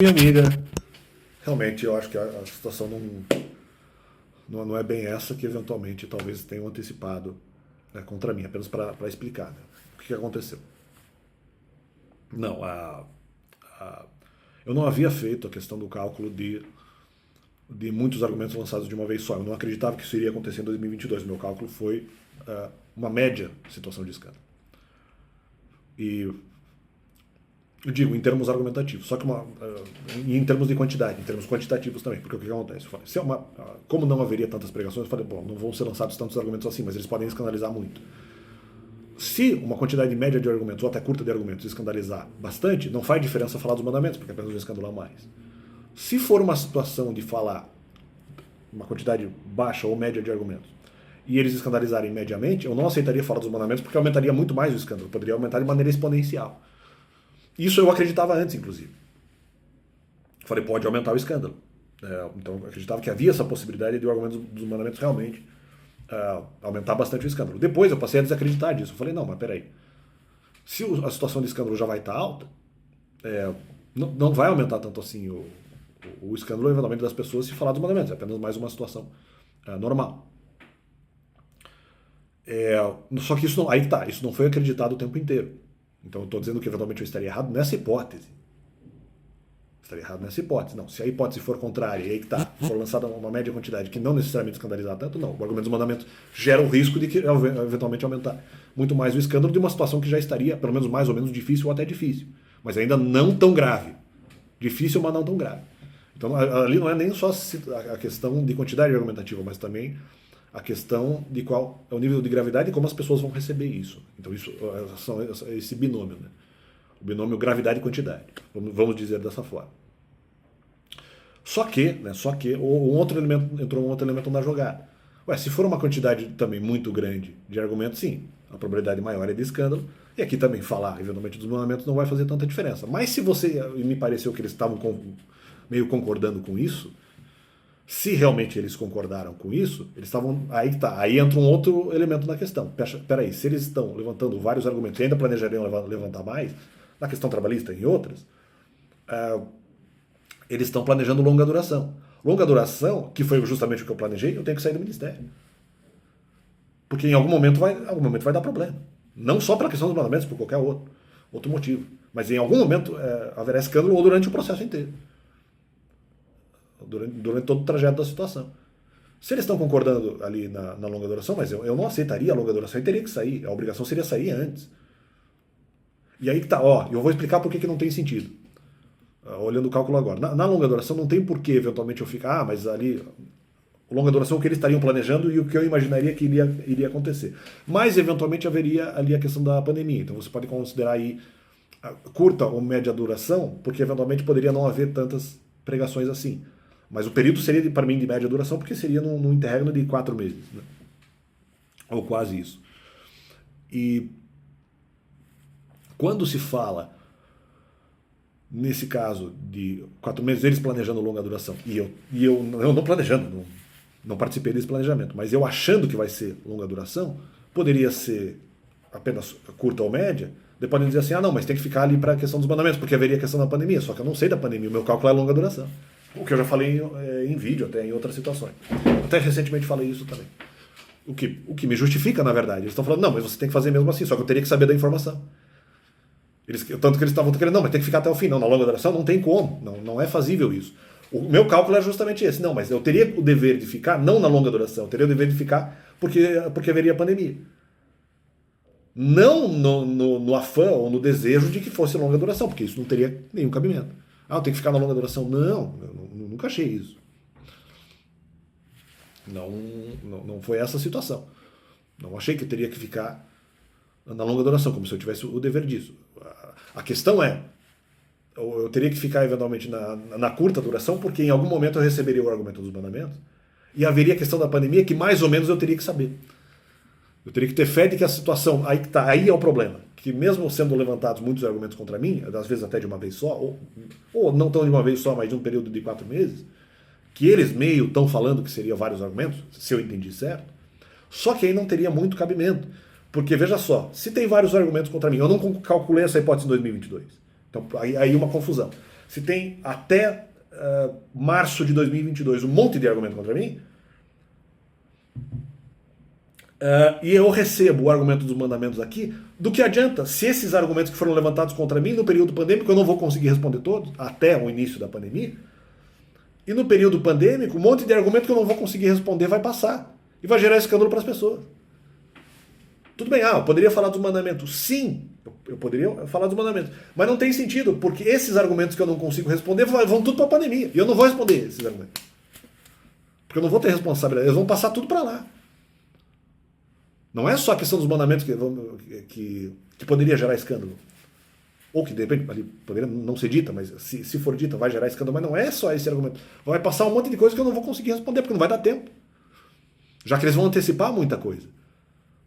Minha amiga, realmente eu acho que a situação não é bem essa que eventualmente talvez tenham antecipado, né, contra mim, apenas para explicar, né, o que aconteceu. Não, a- eu não havia feito a questão do cálculo de muitos argumentos lançados de uma vez só. Eu não acreditava que isso iria acontecer em 2022. O meu cálculo foi uma média situação de escândalo. E eu digo, em termos argumentativos, só que e em termos de quantidade, em termos quantitativos também, porque o que acontece? Eu falei, como não haveria tantas pregações, eu falei, bom, não vão ser lançados tantos argumentos assim, mas eles podem escandalizar muito. Se uma quantidade média de argumentos, ou até curta de argumentos, escandalizar bastante, não faz diferença falar dos mandamentos, porque apenas vai escandalar mais. Se for uma situação de falar uma quantidade baixa ou média de argumentos, e eles escandalizarem mediamente, eu não aceitaria falar dos mandamentos, porque aumentaria muito mais o escândalo, poderia aumentar de maneira exponencial. Isso eu acreditava antes, inclusive. Falei, pode aumentar o escândalo. Então eu acreditava que havia essa possibilidade de o argumento dos mandamentos realmente aumentar bastante o escândalo. Depois eu passei a desacreditar disso. Eu falei, não, mas peraí. Se a situação de escândalo já vai estar alta, não vai aumentar tanto assim o escândalo eventualmente das pessoas se falar dos mandamentos. É apenas mais uma situação normal. Só que isso não, aí tá, isso não foi acreditado o tempo inteiro. Então eu estou dizendo que eventualmente eu estaria errado nessa hipótese. Estaria errado nessa hipótese. Não, se a hipótese for contrária e aí que tá, for lançada uma média quantidade que não necessariamente escandalizar tanto, não. O argumento dos mandamentos gera o risco de que eventualmente aumentar muito mais o escândalo de uma situação que já estaria, pelo menos mais ou menos, difícil ou até difícil. Mas ainda não tão grave. Difícil, mas não tão grave. Então ali não é nem só a questão de quantidade argumentativa, mas também a questão de qual é o nível de gravidade e como as pessoas vão receber isso. Então isso são esse binômio, né? O binômio gravidade e quantidade. Vamos dizer dessa forma. Só que entrou um outro elemento na jogada. Ué, se for uma quantidade também muito grande de argumentos, sim, a probabilidade maior é de escândalo. E aqui também falar, eventualmente, dos mandamentos não vai fazer tanta diferença. Mas se você, e me pareceu que eles estavam meio concordando com isso, se realmente eles concordaram com isso, eles estavam. Aí tá, aí entra um outro elemento na questão. Peraí, se eles estão levantando vários argumentos e ainda planejariam levantar mais, na questão trabalhista e em outras, eles estão planejando longa duração. Longa duração, que foi justamente o que eu planejei, eu tenho que sair do ministério. Porque em algum momento vai dar problema. Não só pela questão dos mandamentos, por qualquer outro motivo. Mas em algum momento haverá escândalo ou durante o processo inteiro. Durante todo o trajeto da situação. Se eles estão concordando ali na longa duração, mas eu não aceitaria a longa duração e teria que sair. A obrigação seria sair antes. E aí que tá, eu vou explicar por que não tem sentido. Olhando o cálculo agora. Na longa duração não tem por que eventualmente eu ficar, mas ali longa duração o que eles estariam planejando e o que eu imaginaria que iria acontecer. Mas eventualmente haveria ali a questão da pandemia. Então você pode considerar aí curta ou média duração, porque eventualmente poderia não haver tantas pregações assim. Mas o período seria, para mim, de média duração, porque seria num interregno de 4 meses. Né? Ou quase isso. E quando se fala, nesse caso, de 4 meses, eles planejando longa duração, e eu não planejando, não participei desse planejamento, mas eu achando que vai ser longa duração, poderia ser apenas curta ou média, depois podem dizer assim, não, mas tem que ficar ali para a questão dos mandamentos, porque haveria a questão da pandemia, só que eu não sei da pandemia, o meu cálculo é longa duração. O que eu já falei em vídeo, até em outras situações. Até recentemente falei isso também. O que me justifica, na verdade. Eles estão falando, não, mas você tem que fazer mesmo assim, só que eu teria que saber da informação. Tanto que eles estavam querendo, não, mas tem que ficar até o fim. Não, na longa duração não tem como, não é fazível isso. O meu cálculo é justamente esse. Não, mas eu teria o dever de ficar, não na longa duração, eu teria o dever de ficar porque haveria pandemia. Não no afã ou no desejo de que fosse longa duração, porque isso não teria nenhum cabimento. Eu tenho que ficar na longa duração. Não, eu nunca achei isso. Não foi essa a situação. Não achei que eu teria que ficar na longa duração, como se eu tivesse o dever disso. A questão é, eu teria que ficar eventualmente na curta duração, porque em algum momento eu receberia o argumento dos mandamentos, e haveria a questão da pandemia que mais ou menos eu teria que saber. Eu teria que ter fé de que a situação, aí é o problema, que mesmo sendo levantados muitos argumentos contra mim, às vezes até de uma vez só, ou não tão de uma vez só, mas de um período de 4 meses, que eles meio estão falando que seria vários argumentos, se eu entendi certo, só que aí não teria muito cabimento. Porque, veja só, se tem vários argumentos contra mim, eu não calculei essa hipótese em 2022. Então, aí uma confusão. Se tem até março de 2022 um monte de argumento contra mim, e eu recebo o argumento dos mandamentos aqui, do que adianta se esses argumentos que foram levantados contra mim no período pandêmico eu não vou conseguir responder todos, até o início da pandemia, e no período pandêmico um monte de argumento que eu não vou conseguir responder vai passar, e vai gerar escândalo para as pessoas. Tudo bem, eu poderia falar dos mandamentos. Sim, eu poderia falar dos mandamentos. Mas não tem sentido, porque esses argumentos que eu não consigo responder vão tudo para a pandemia. E eu não vou responder esses argumentos. Porque eu não vou ter responsabilidade. Eles vão passar tudo para lá. Não é só a questão dos mandamentos que poderia gerar escândalo. Ou que, de repente, ali poderia não ser dita, mas se for dita, vai gerar escândalo. Mas não é só esse argumento. Vai passar um monte de coisa que eu não vou conseguir responder, porque não vai dar tempo. Já que eles vão antecipar muita coisa.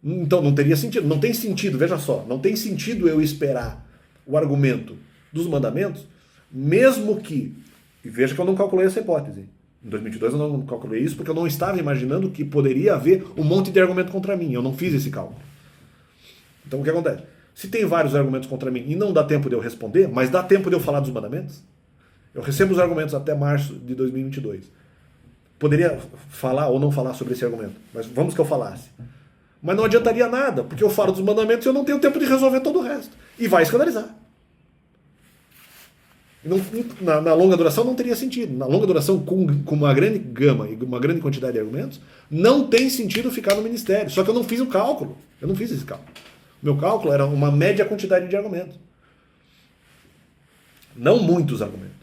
Então não teria sentido, não tem sentido, veja só, não tem sentido eu esperar o argumento dos mandamentos, mesmo que, e veja que eu não calculei essa hipótese, em 2022 eu não calculei isso porque eu não estava imaginando que poderia haver um monte de argumento contra mim, eu não fiz esse cálculo. Então o que acontece? Se tem vários argumentos contra mim e não dá tempo de eu responder, mas dá tempo de eu falar dos mandamentos, eu recebo os argumentos até março de 2022. Poderia falar ou não falar sobre esse argumento, mas vamos que eu falasse. Mas não adiantaria nada, porque eu falo dos mandamentos e eu não tenho tempo de resolver todo o resto. E vai escandalizar. Na longa duração não teria sentido. Na longa duração, com uma grande gama e uma grande quantidade de argumentos, não tem sentido ficar no ministério. Só que eu não fiz o cálculo. Eu não fiz esse cálculo. Meu cálculo era uma média quantidade de argumentos. Não muitos argumentos.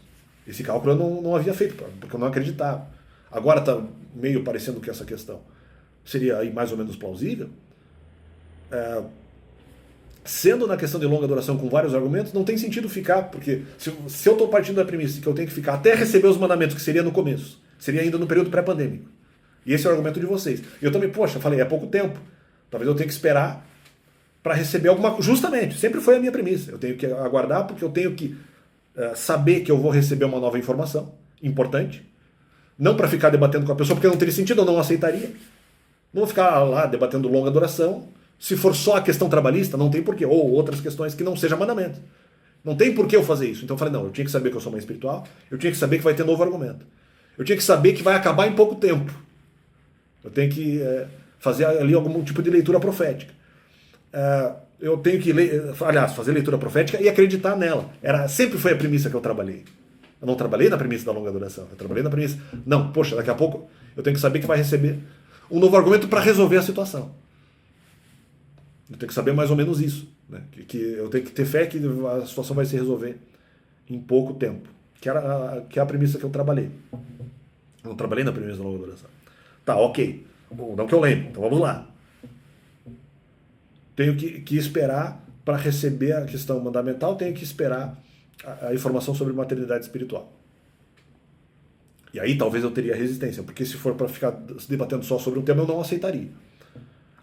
Esse cálculo eu não havia feito, porque eu não acreditava. Agora está meio parecendo que essa questão seria aí mais ou menos plausível. Sendo na questão de longa duração com vários argumentos, não tem sentido ficar, porque se eu estou partindo da premissa que eu tenho que ficar até receber os mandamentos, que seria no começo, seria ainda no período pré-pandêmico. E esse é o argumento de vocês. E eu também, falei, é pouco tempo. Talvez eu tenha que esperar para receber alguma coisa. Justamente, sempre foi a minha premissa. Eu tenho que aguardar porque eu tenho que saber que eu vou receber uma nova informação importante. Não para ficar debatendo com a pessoa, porque não teria sentido, eu não aceitaria. Não vou ficar lá debatendo longa duração. Se for só a questão trabalhista, não tem porquê. Ou outras questões que não seja mandamento. Não tem porquê eu fazer isso. Então eu falei, não, eu tinha que saber que eu sou mais espiritual, eu tinha que saber que vai ter novo argumento. Eu tinha que saber que vai acabar em pouco tempo. Eu tenho que fazer ali algum tipo de leitura profética. Eu tenho que, fazer leitura profética e acreditar nela. Sempre foi a premissa que eu trabalhei. Eu não trabalhei na premissa da longa duração. Eu trabalhei na premissa, daqui a pouco eu tenho que saber que vai receber um novo argumento para resolver a situação. Eu tenho que saber mais ou menos isso. Né? Que eu tenho que ter fé que a situação vai se resolver em pouco tempo. Que é a premissa que eu trabalhei. Eu não trabalhei na premissa da longa duração. Tá, ok. Não que eu lembro. Então vamos lá. Tenho que esperar para receber a questão mandamental, tenho que esperar a informação sobre maternidade espiritual. E aí talvez eu teria resistência, porque se for para ficar se debatendo só sobre um tema, eu não aceitaria.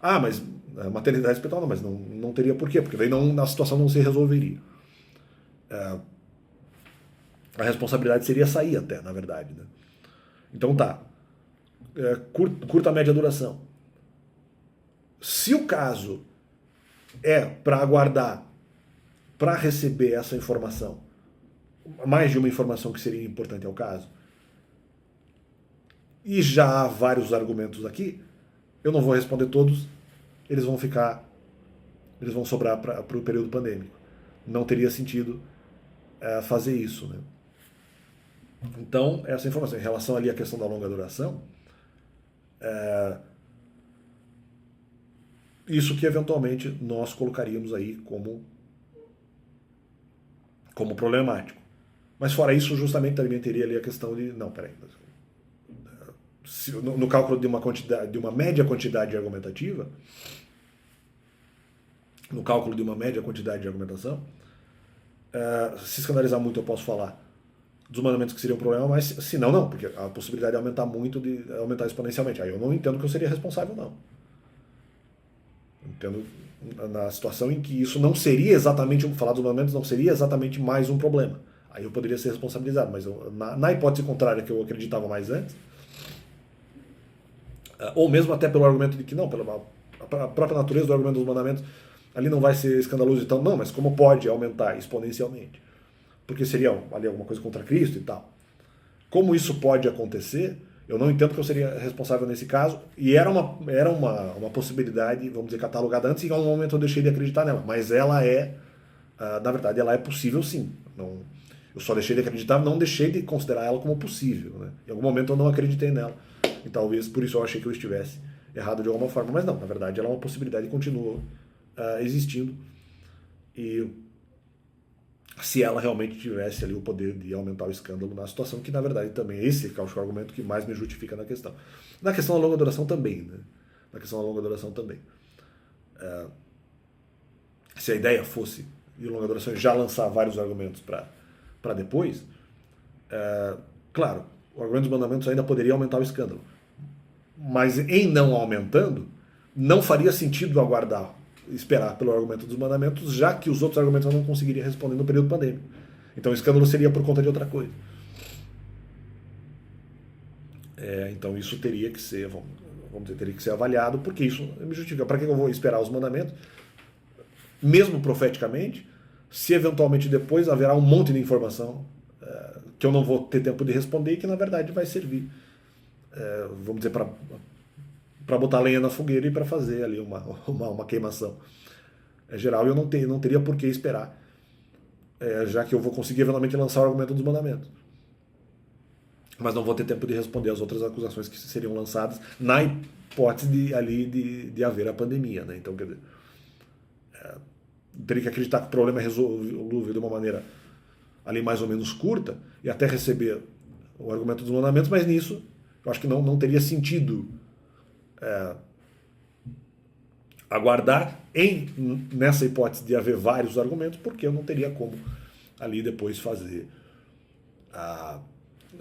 Mas maternidade espiritual não, mas não teria porquê, porque daí a situação não se resolveria. A responsabilidade seria sair até, na verdade. Né? Então tá. Curta, média duração. Se o caso é para aguardar, para receber essa informação, mais de uma informação que seria importante ao caso, e já há vários argumentos aqui, eu não vou responder todos, eles vão sobrar para o período pandêmico. Não teria sentido fazer isso. Né? Então, essa informação, em relação ali à questão da longa duração, isso que eventualmente nós colocaríamos aí como problemático. Mas fora isso, justamente também teria ali a questão de, no cálculo de uma média quantidade argumentativa, no cálculo de uma média quantidade de argumentação, se escandalizar muito eu posso falar dos mandamentos que seriam um problema, mas se não, porque a possibilidade de aumentar muito, de aumentar exponencialmente. Aí eu não entendo que eu seria responsável, não. Entendo na situação em que isso não seria exatamente, falar dos mandamentos não seria exatamente mais um problema. Aí eu poderia ser responsabilizado, mas na hipótese contrária que eu acreditava mais antes, ou mesmo até pelo argumento de que não, pela própria natureza do argumento dos mandamentos, ali não vai ser escandaloso e tal, não, mas como pode aumentar exponencialmente? porque seria ali alguma coisa contra Cristo e tal. Como isso pode acontecer, eu não entendo que eu seria responsável nesse caso, e era uma possibilidade, vamos dizer, catalogada antes, e em algum momento eu deixei de acreditar nela, mas ela na verdade, ela é possível sim. Não, eu só deixei de acreditar, não deixei de considerar ela como possível. Né? Em algum momento eu não acreditei nela, e talvez por isso eu achei que eu estivesse errado de alguma forma, mas não, na verdade ela é uma possibilidade e continua existindo, e se ela realmente tivesse ali o poder de aumentar o escândalo na situação, que na verdade também esse é o argumento que mais me justifica na questão. Na questão da longa duração também, né? Na questão da longa duração também. Se a ideia fosse, de longa duração, já lançar vários argumentos para depois, claro, o argumento dos mandamentos ainda poderia aumentar o escândalo. Mas em não aumentando, não faria sentido esperar pelo argumento dos mandamentos, já que os outros argumentos eu não conseguiria responder no período pandêmico. Então o escândalo seria por conta de outra coisa. Então isso teria que ser, vamos dizer, teria que ser avaliado, porque isso me justifica. Para que eu vou esperar os mandamentos, mesmo profeticamente, se eventualmente depois haverá um monte de informação que eu não vou ter tempo de responder e que na verdade vai servir, vamos dizer, para botar lenha na fogueira e para fazer ali uma queimação geral, e eu não teria por que esperar, já que eu vou conseguir eventualmente lançar o argumento dos mandamentos. Mas não vou ter tempo de responder as outras acusações que seriam lançadas na hipótese de haver a pandemia. Né? Então, quer dizer, teria que acreditar que o problema é resolvido de uma maneira ali mais ou menos curta e até receber o argumento dos mandamentos, mas nisso eu acho que não teria sentido aguardar nessa hipótese de haver vários argumentos, porque eu não teria como ali depois fazer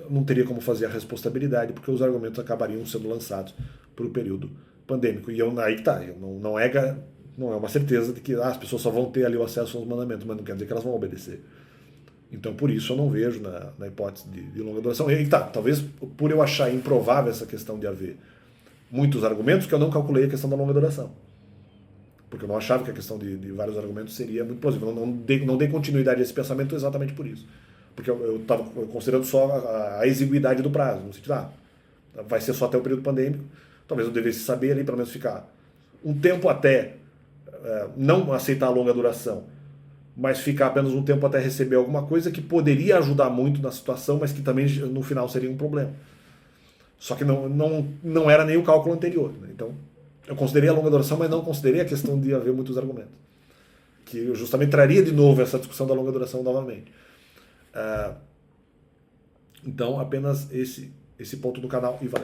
não teria como fazer a responsabilidade, porque os argumentos acabariam sendo lançados para o período pandêmico. E aí está, não é uma certeza de que as pessoas só vão ter ali o acesso aos mandamentos, mas não quer dizer que elas vão obedecer. Então, por isso, eu não vejo na hipótese de longa duração. E tá, talvez por eu achar improvável essa questão de haver muitos argumentos, que eu não calculei a questão da longa duração. Porque eu não achava que a questão de vários argumentos seria muito plausível. Eu não dei continuidade a esse pensamento exatamente por isso. Porque eu estava considerando só a exiguidade do prazo. No sentido, vai ser só até o período pandêmico. Talvez eu devesse saber ali, pelo menos ficar um tempo até não aceitar a longa duração, mas ficar apenas um tempo até receber alguma coisa que poderia ajudar muito na situação, mas que também no final seria um problema. Só que não era nem o cálculo anterior. Né? Então, eu considerei a longa duração, mas não considerei a questão de haver muitos argumentos. Que eu justamente traria de novo essa discussão da longa duração novamente. Então, apenas esse ponto do canal e vai.